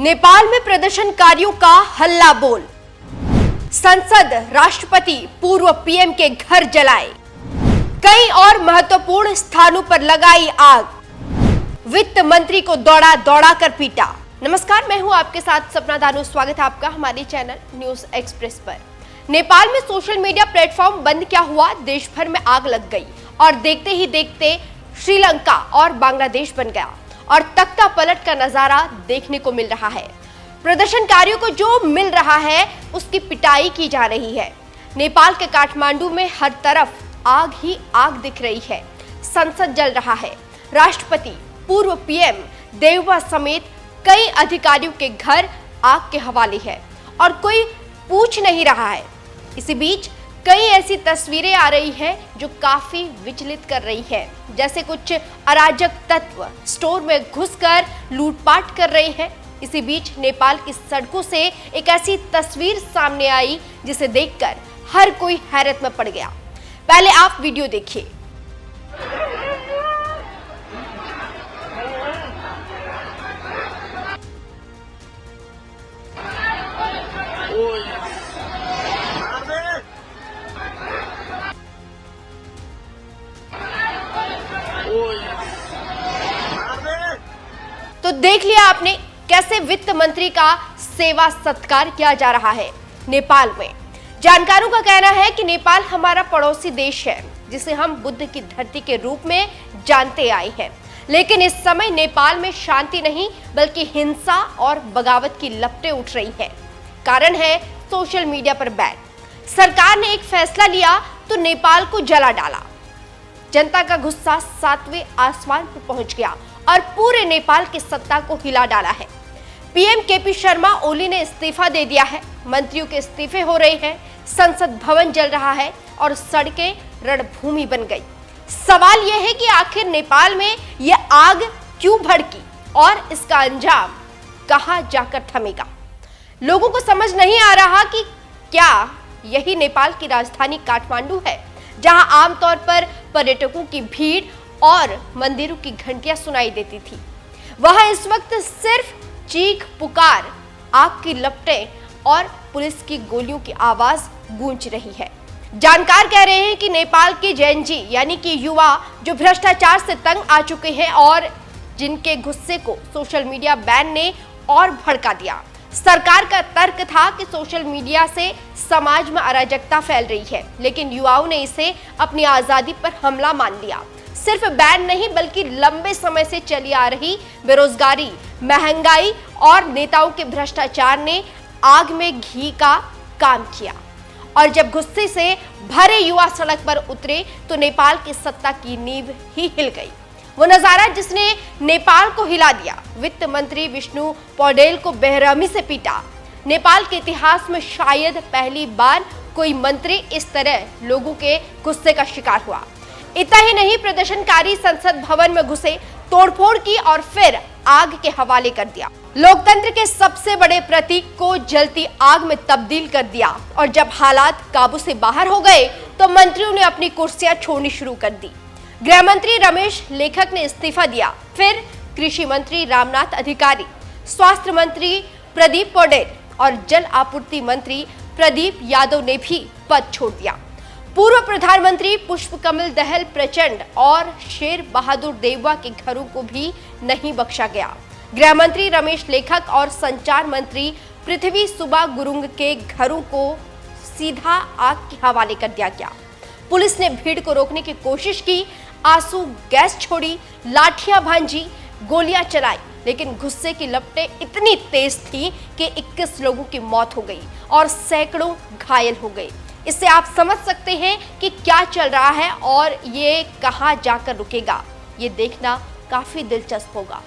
नेपाल में प्रदर्शनकारियों का हल्ला बोल। संसद, राष्ट्रपति, पूर्व पीएम के घर जलाए। कई और महत्वपूर्ण स्थानों पर लगाई आग। वित्त मंत्री को दौड़ा दौड़ा कर पीटा। नमस्कार, मैं हूं आपके साथ सपना दानू। स्वागत है आपका हमारे चैनल न्यूज एक्सप्रेस पर। नेपाल में सोशल मीडिया प्लेटफॉर्म बंद क्या हुआ, देश भर में आग लग गई और देखते ही देखते श्रीलंका और बांग्लादेश बन गया और तख्ता पलट का नजारा देखने को मिल रहा है। प्रदर्शनकारियों को जो मिल रहा है उसकी पिटाई की जा रही है। नेपाल के काठमांडू में हर तरफ आग ही आग दिख रही है। संसद जल रहा है। राष्ट्रपति, पूर्व पीएम देववा समेत कई अधिकारियों के घर आग के हवाले है और कोई पूछ नहीं रहा है। इसी बीच कई ऐसी तस्वीरें आ रही हैं जो काफी विचलित कर रही हैं, जैसे कुछ अराजक तत्व स्टोर में घुसकर लूटपाट कर रहे हैं। इसी बीच नेपाल की सड़कों से एक ऐसी तस्वीर सामने आई जिसे देखकर हर कोई हैरत में पड़ गया। पहले आप वीडियो देखिए। तो देख लिया आपने कैसे वित्त मंत्री का सेवा सत्कार किया जा रहा है नेपाल में। जानकारों का कहना है कि नेपाल हमारा पड़ोसी देश है जिसे हम बुद्ध की धरती के रूप में जानते आए हैं, लेकिन इस समय नेपाल में शांति नहीं बल्कि हिंसा और बगावत की लपटें उठ रही है। कारण है सोशल मीडिया पर बैन। सरकार ने एक फैसला लिया तो नेपाल को जला डाला। जनता का गुस्सा 7वें आसमान पर पहुंच गया और पूरे नेपाल की सत्ता को हिला डाला है। पीएम केपी शर्मा ओली ने इस्तीफा दे दिया है। मंत्रियों के इस्तीफे हो रहे हैं। संसद भवन जल रहा है और सड़कें रणभूमि बन गई। सवाल यह है कि आखिर नेपाल में यह आग क्यों भड़की और इसका अंजाम कहां जाकर थमेगा। लोगों को समझ नहीं आ रहा कि क्या यही नेपाल की राजधानी काठमांडू है, जहां आमतौर पर पर्यटकों की भीड़ और मंदिरों की घंटियां सुनाई देती थी। वहां इस वक्त सिर्फ चीख पुकार, आग की लपटें और पुलिस की गोलियों की आवाज गूंज रही है। जानकार कह रहे हैं कि नेपाल के जेनजी यानी कि युवा जो भ्रष्टाचार से तंग आ चुके हैं और जिनके गुस्से को सोशल मीडिया बैन ने और भड़का दिया। सरकार का तर्क था कि सोशल मीडिया से समाज में अराजकता फैल रही है, लेकिन युवाओं ने इसे अपनी आजादी पर हमला मान लिया। सिर्फ बैन नहीं बल्कि लंबे समय से चली आ रही बेरोजगारी, महंगाई और नेताओं के भ्रष्टाचार ने आग में घी का काम किया। और जब गुस्से से भरे युवा सड़क पर उतरे तो नेपाल की सत्ता की नींव ही हिल गई। वो नजारा जिसने नेपाल को हिला दिया। वित्त मंत्री विष्णु पौडेल को बेरहमी से पीटा। नेपाल के इतिहास में शायद पहली बार कोई मंत्री इस तरह लोगों के गुस्से का शिकार हुआ। इतना ही नहीं, प्रदर्शनकारी संसद भवन में घुसे, तोड़फोड़ की और फिर आग के हवाले कर दिया। लोकतंत्र के सबसे बड़े प्रतीक को जलती आग में तब्दील कर दिया और जब हालात काबू से बाहर हो गए तो मंत्रियों ने अपनी कुर्सियां छोड़नी शुरू कर दी। गृह मंत्री रमेश लेखक ने इस्तीफा दिया। फिर कृषि मंत्री रामनाथ अधिकारी, स्वास्थ्य मंत्री प्रदीप पौडेल और जल आपूर्ति मंत्री प्रदीप यादव ने भी पद छोड़ दिया। पूर्व प्रधानमंत्री पुष्पकमल दहल प्रचंड और शेर बहादुर देववा के घरों को भी नहीं बख्शा गया। गृह मंत्री रमेश लेखक और संचार मंत्री पृथ्वी सुबा गुरुंग के घरों को सीधा आग के हवाले कर दिया गया। पुलिस ने भीड़ को रोकने की कोशिश की, आंसू गैस छोड़ी, लाठियां भांजी, गोलियां चलाई, लेकिन गुस्से की लपटें इतनी तेज थी कि 21 लोगों की मौत हो गई और सैकड़ों घायल हो गए। इससे आप समझ सकते हैं कि क्या चल रहा है और ये कहां जाकर रुकेगा। ये देखना काफी दिलचस्प होगा।